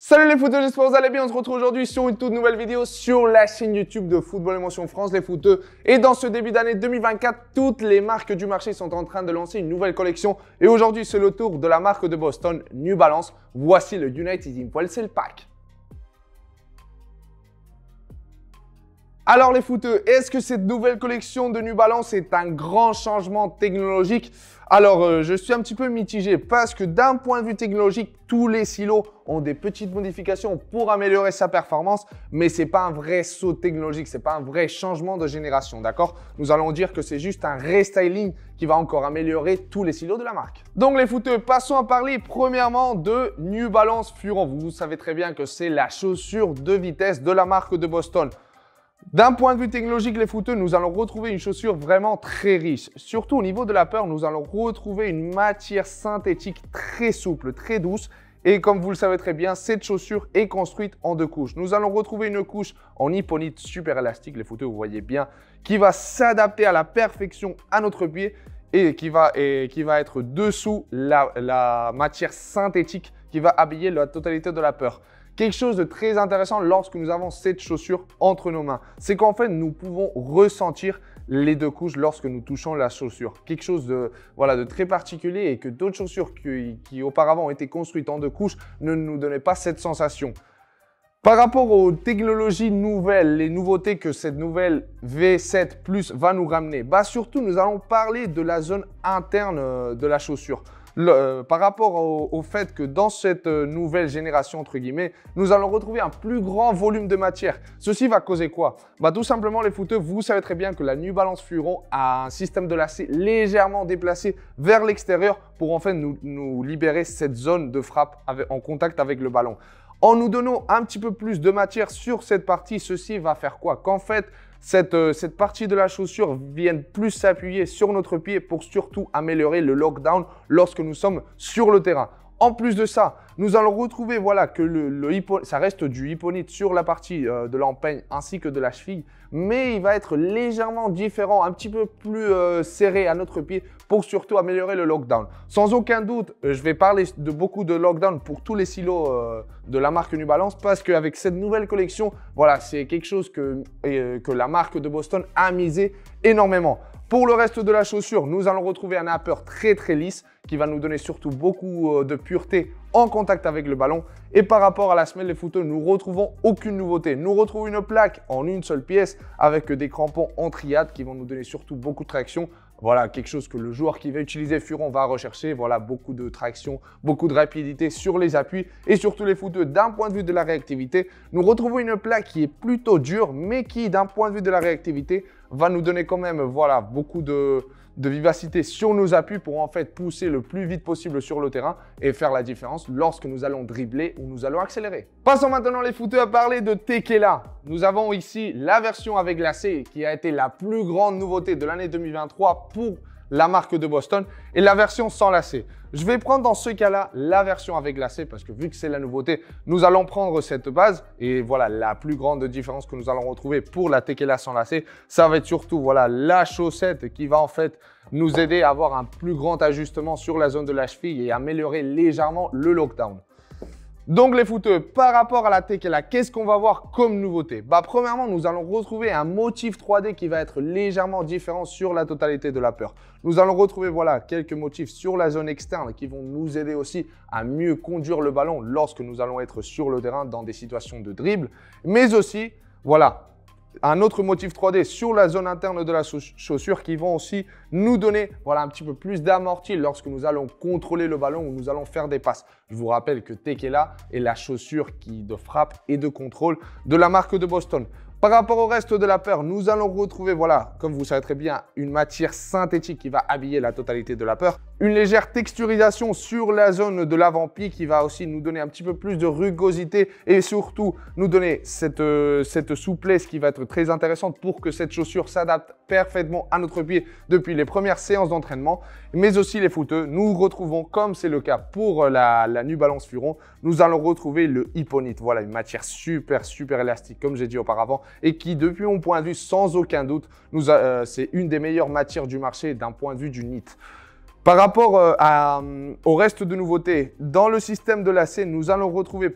Salut les footeux, j'espère que vous allez bien. On se retrouve aujourd'hui sur une toute nouvelle vidéo sur la chaîne YouTube de Football Émotion France, les footeux. Et dans ce début d'année 2024, toutes les marques du marché sont en train de lancer une nouvelle collection. Et aujourd'hui, c'est le tour de la marque de Boston, New Balance. Voici le United Impulse Pack. Alors les footeux, est-ce que cette nouvelle collection de New Balance est un grand changement technologique? Alors, je suis un petit peu mitigé parce que d'un point de vue technologique, tous les silos ont des petites modifications pour améliorer sa performance, mais ce n'est pas un vrai saut technologique, ce n'est pas un vrai changement de génération, d'accord? Nous allons dire que c'est juste un restyling qui va encore améliorer tous les silos de la marque. Donc les footeux, passons à parler premièrement de New Balance Furon. Vous savez très bien que c'est la chaussure de vitesse de la marque de Boston. D'un point de vue technologique, les footeux, nous allons retrouver une chaussure vraiment très riche. Surtout au niveau de la peur, nous allons retrouver une matière synthétique très souple, très douce. Et comme vous le savez très bien, cette chaussure est construite en deux couches. Nous allons retrouver une couche en Hipponite super élastique, les footeux, vous voyez bien, qui va s'adapter à la perfection à notre pied et qui va être dessous la matière synthétique qui va habiller la totalité de la peur. Quelque chose de très intéressant lorsque nous avons cette chaussure entre nos mains, c'est qu'en fait, nous pouvons ressentir les deux couches lorsque nous touchons la chaussure. Quelque chose de très particulier et que d'autres chaussures qui auparavant ont été construites en deux couches ne nous donnaient pas cette sensation. Par rapport aux technologies nouvelles, les nouveautés que cette nouvelle V7 Plus va nous ramener, surtout nous allons parler de la zone interne de la chaussure. Par rapport au fait que dans cette nouvelle génération, entre guillemets, nous allons retrouver un plus grand volume de matière. Ceci va causer quoi? Tout simplement, les footeux, vous savez très bien que la New Balance Furon a un système de lacet légèrement déplacé vers l'extérieur pour en fait nous libérer cette zone de frappe en contact avec le ballon. En nous donnant un petit peu plus de matière sur cette partie, ceci va faire quoi? Qu'en fait, cette partie de la chaussure vienne plus s'appuyer sur notre pied pour surtout améliorer le lockdown lorsque nous sommes sur le terrain. En plus de ça, nous allons retrouver que ça reste du Hipponite sur la partie de l'empeigne ainsi que de la cheville, mais il va être légèrement différent, un petit peu plus serré à notre pied pour surtout améliorer le lockdown. Sans aucun doute, je vais parler de beaucoup de lockdown pour tous les silos de la marque New Balance parce qu'avec cette nouvelle collection, c'est quelque chose que la marque de Boston a misé énormément. Pour le reste de la chaussure, nous allons retrouver un upper très lisse qui va nous donner surtout beaucoup de pureté en contact avec le ballon. Et par rapport à la semelle, les footeux, nous retrouvons aucune nouveauté. Nous retrouvons une plaque en une seule pièce avec des crampons en triade qui vont nous donner surtout beaucoup de traction. Voilà, quelque chose que le joueur qui va utiliser Furon va rechercher. Voilà, beaucoup de traction, beaucoup de rapidité sur les appuis et surtout les footeux. D'un point de vue de la réactivité, nous retrouvons une plaque qui est plutôt dure, mais qui, d'un point de vue de la réactivité, va nous donner quand même beaucoup de vivacité sur nos appuis pour en fait pousser le plus vite possible sur le terrain et faire la différence lorsque nous allons dribbler ou nous allons accélérer. Passons maintenant les footeux à parler de Tekela. Nous avons ici la version avec lacet qui a été la plus grande nouveauté de l'année 2023 pour la marque de Boston et la version sans lacet. Je vais prendre dans ce cas-là la version avec lacet parce que vu que c'est la nouveauté, nous allons prendre cette base et voilà la plus grande différence que nous allons retrouver pour la Tekela sans lacet, ça va être surtout la chaussette qui va en fait nous aider à avoir un plus grand ajustement sur la zone de la cheville et améliorer légèrement le lockdown. Donc les footeux, par rapport à la Tekela, qu'est-ce qu'on va voir comme nouveauté? Premièrement, nous allons retrouver un motif 3D qui va être légèrement différent sur la totalité de la peur. Nous allons retrouver quelques motifs sur la zone externe qui vont nous aider aussi à mieux conduire le ballon lorsque nous allons être sur le terrain dans des situations de dribble. Mais aussi, un autre motif 3D sur la zone interne de la chaussure qui vont aussi nous donner un petit peu plus d'amorti lorsque nous allons contrôler le ballon ou nous allons faire des passes. Je vous rappelle que Tekela est la chaussure de frappe et de contrôle de la marque de Boston. Par rapport au reste de la paire, nous allons retrouver, comme vous savez très bien, une matière synthétique qui va habiller la totalité de la paire. Une légère texturisation sur la zone de l'avant-pied qui va aussi nous donner un petit peu plus de rugosité et surtout nous donner cette souplesse qui va être très intéressante pour que cette chaussure s'adapte parfaitement à notre pied depuis les premières séances d'entraînement. Mais aussi les footeux, nous retrouvons, comme c'est le cas pour la New Balance Furon, nous allons retrouver le Hipponite. Voilà, une matière super élastique, comme j'ai dit auparavant, et qui, depuis mon point de vue, sans aucun doute, c'est une des meilleures matières du marché d'un point de vue du knit. Par rapport au reste de nouveautés, dans le système de lacet, nous allons retrouver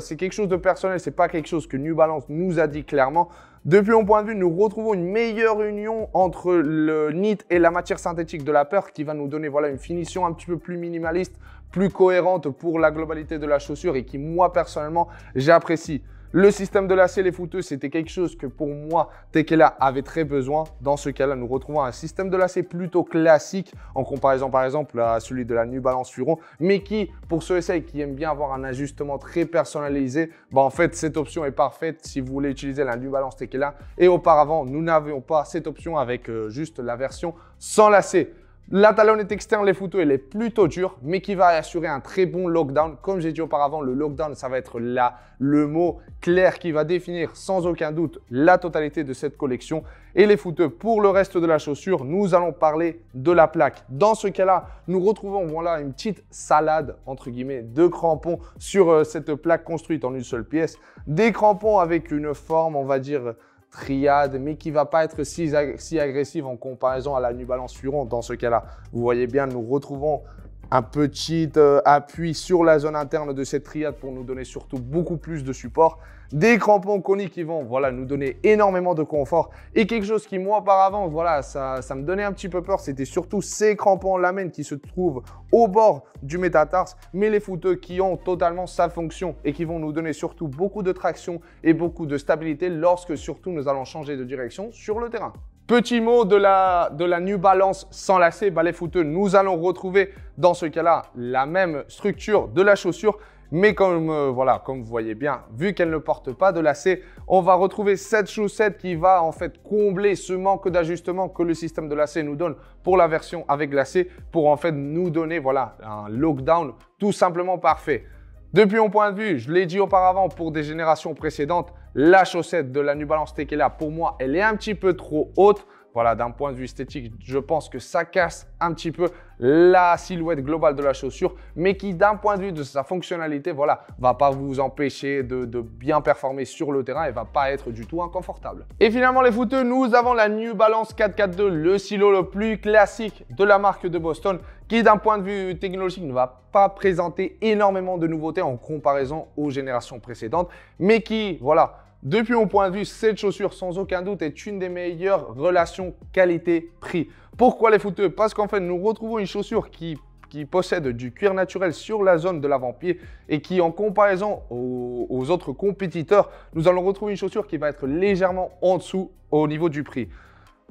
c'est quelque chose de personnel, c'est pas quelque chose que New Balance nous a dit clairement. Depuis mon point de vue, nous retrouvons une meilleure union entre le knit et la matière synthétique de la paire qui va nous donner voilà, une finition un petit peu plus minimaliste, plus cohérente pour la globalité de la chaussure et qui, moi, personnellement, j'apprécie. Le système de lacet, les footeux, c'était quelque chose que pour moi, Tekela avait très besoin. Dans ce cas-là, nous retrouvons un système de lacet plutôt classique en comparaison par exemple à celui de la New Balance Furon, mais qui, pour ceux et celles qui aiment bien avoir un ajustement très personnalisé, en fait, cette option est parfaite si vous voulez utiliser la New Balance Tekela. Et auparavant, nous n'avions pas cette option avec juste la version sans lacet. La talonnette externe, les footeux, elle est plutôt dure, mais qui va assurer un très bon lockdown. Comme j'ai dit auparavant, le lockdown, ça va être le mot clair qui va définir sans aucun doute la totalité de cette collection. Et les footeux, pour le reste de la chaussure, nous allons parler de la plaque. Dans ce cas-là, nous retrouvons voilà, une petite salade, entre guillemets, de crampons sur cette plaque construite en une seule pièce. Des crampons avec une forme, on va dire, triade, mais qui ne va pas être si agressive en comparaison à la New Balance Furon. Dans ce cas-là, vous voyez bien, nous retrouvons un petit appui sur la zone interne de cette triade pour nous donner surtout beaucoup plus de support. Des crampons coniques qui vont voilà, nous donner énormément de confort. Et quelque chose qui, moi, auparavant, voilà, ça me donnait un petit peu peur, c'était surtout ces crampons lamelles qui se trouvent au bord du métatarse, mais les footeux qui ont totalement sa fonction et qui vont nous donner surtout beaucoup de traction et beaucoup de stabilité lorsque surtout nous allons changer de direction sur le terrain. Petit mot de la New Balance sans lacet, les footeux, nous allons retrouver dans ce cas-là la même structure de la chaussure. Mais comme vous voyez bien, vu qu'elle ne porte pas de lacet, on va retrouver cette chaussette qui va en fait combler ce manque d'ajustement que le système de lacet nous donne pour la version avec lacet pour en fait nous donner voilà, un lockdown tout simplement parfait. Depuis mon point de vue, je l'ai dit auparavant pour des générations précédentes, la chaussette de la New Balance Tekela, pour moi, elle est un petit peu trop haute. Voilà, d'un point de vue esthétique, je pense que ça casse un petit peu la silhouette globale de la chaussure, mais qui, d'un point de vue de sa fonctionnalité, voilà, va pas vous empêcher de bien performer sur le terrain et va pas être du tout inconfortable. Et finalement, les footeux, nous avons la New Balance 442, le silo le plus classique de la marque de Boston, qui, d'un point de vue technologique, ne va pas présenter énormément de nouveautés en comparaison aux générations précédentes, mais qui, voilà, depuis mon point de vue, cette chaussure, sans aucun doute, est une des meilleures relations qualité-prix. Pourquoi les footeux? Parce qu'en fait, nous retrouvons une chaussure qui possède du cuir naturel sur la zone de l'avant-pied et qui, en comparaison aux autres compétiteurs, nous allons retrouver une chaussure qui va être légèrement en dessous au niveau du prix.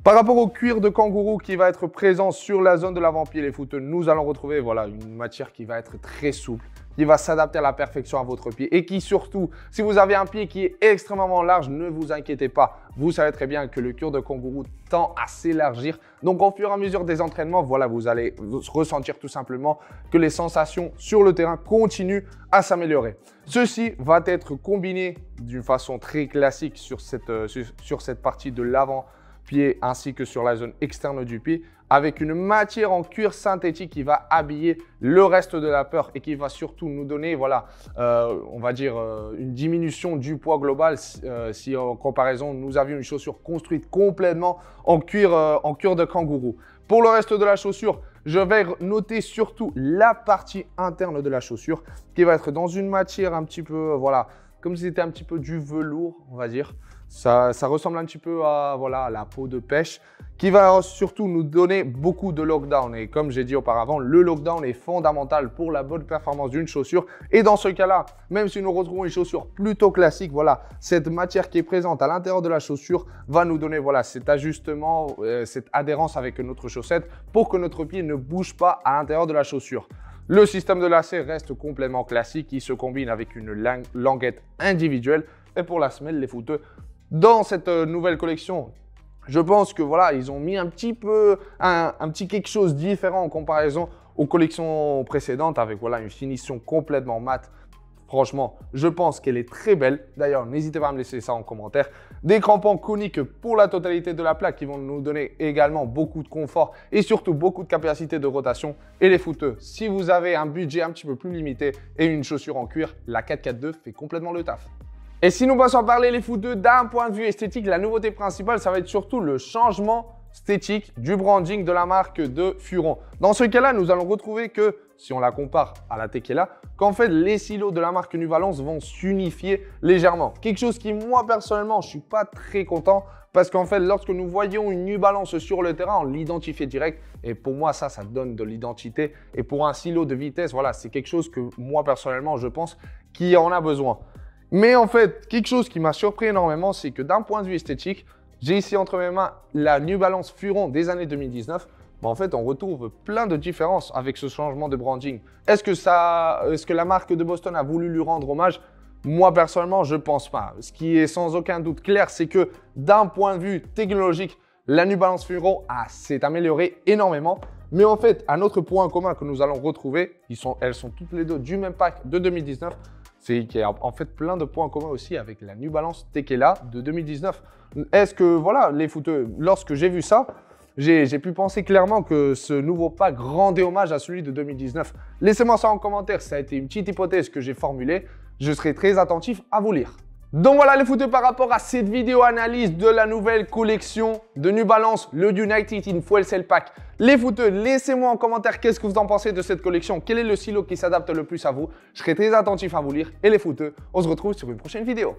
Par rapport au cuir de kangourou qui va être présent sur la zone de l'avant-pied, les footeux, nous allons retrouver voilà, une matière qui va être très souple, qui va s'adapter à la perfection à votre pied et qui surtout, si vous avez un pied qui est extrêmement large, ne vous inquiétez pas. Vous savez très bien que le cuir de kangourou tend à s'élargir. Donc, au fur et à mesure des entraînements, voilà, vous allez ressentir tout simplement que les sensations sur le terrain continuent à s'améliorer. Ceci va être combiné d'une façon très classique sur cette partie de l'avant-pied ainsi que sur la zone externe du pied avec une matière en cuir synthétique qui va habiller le reste de la paire et qui va surtout nous donner, voilà, on va dire une diminution du poids global si en comparaison, nous avions une chaussure construite complètement en cuir de kangourou. Pour le reste de la chaussure, je vais noter surtout la partie interne de la chaussure qui va être dans une matière un petit peu, voilà, comme si c'était un petit peu du velours, on va dire. Ça ressemble un petit peu à, voilà, à la peau de pêche qui va surtout nous donner beaucoup de lockdown. Et comme j'ai dit auparavant, le lockdown est fondamental pour la bonne performance d'une chaussure. Et dans ce cas-là, même si nous retrouvons une chaussure plutôt classique, voilà, cette matière qui est présente à l'intérieur de la chaussure va nous donner voilà, cet ajustement, cette adhérence avec notre chaussette pour que notre pied ne bouge pas à l'intérieur de la chaussure. Le système de lacet reste complètement classique, il se combine avec une languette individuelle. Et pour la semelle, les footeux, dans cette nouvelle collection, je pense que voilà, ils ont mis un petit quelque chose différent en comparaison aux collections précédentes avec voilà, une finition complètement mate. Franchement, je pense qu'elle est très belle. D'ailleurs, n'hésitez pas à me laisser ça en commentaire. Des crampons coniques pour la totalité de la plaque qui vont nous donner également beaucoup de confort et surtout beaucoup de capacité de rotation. Et les footeux, si vous avez un budget un petit peu plus limité et une chaussure en cuir, la 442 fait complètement le taf. Et si nous passons à parler les footeux d'un point de vue esthétique, la nouveauté principale, ça va être surtout le changement esthétique du branding de la marque de Furon. Dans ce cas-là, nous allons retrouver que, si on la compare à la Tekela, qu'en fait, les silos de la marque New Balance vont s'unifier légèrement. Quelque chose qui, moi, personnellement, je ne suis pas très content parce qu'en fait, lorsque nous voyons une New Balance sur le terrain, on l'identifiait direct. Et pour moi, ça donne de l'identité. Et pour un silo de vitesse, voilà, c'est quelque chose que moi, personnellement, je pense qu'il en a besoin. Mais en fait, quelque chose qui m'a surpris énormément, c'est que d'un point de vue esthétique, j'ai ici entre mes mains la New Balance Furon des années 2019. En fait, on retrouve plein de différences avec ce changement de branding. Est-ce que la marque de Boston a voulu lui rendre hommage? Moi, personnellement, je ne pense pas. Ce qui est sans aucun doute clair, c'est que d'un point de vue technologique, la New Balance Furon s'est améliorée énormément. Mais en fait, un autre point commun que nous allons retrouver, elles sont toutes les deux du même pack de 2019, c'est qu'il y a en fait plein de points communs aussi avec la New Balance Tekela de 2019. Est-ce que, voilà, les footeux, lorsque j'ai vu ça, j'ai pu penser clairement que ce nouveau pack rendait hommage à celui de 2019. Laissez-moi ça en commentaire, ça a été une petite hypothèse que j'ai formulée. Je serai très attentif à vous lire. Donc voilà les footeux par rapport à cette vidéo analyse de la nouvelle collection de New Balance, le United in Fuel Cell Pack. Les footeux, laissez-moi en commentaire qu'est-ce que vous en pensez de cette collection, quel est le silo qui s'adapte le plus à vous. Je serai très attentif à vous lire et les footeux, on se retrouve sur une prochaine vidéo.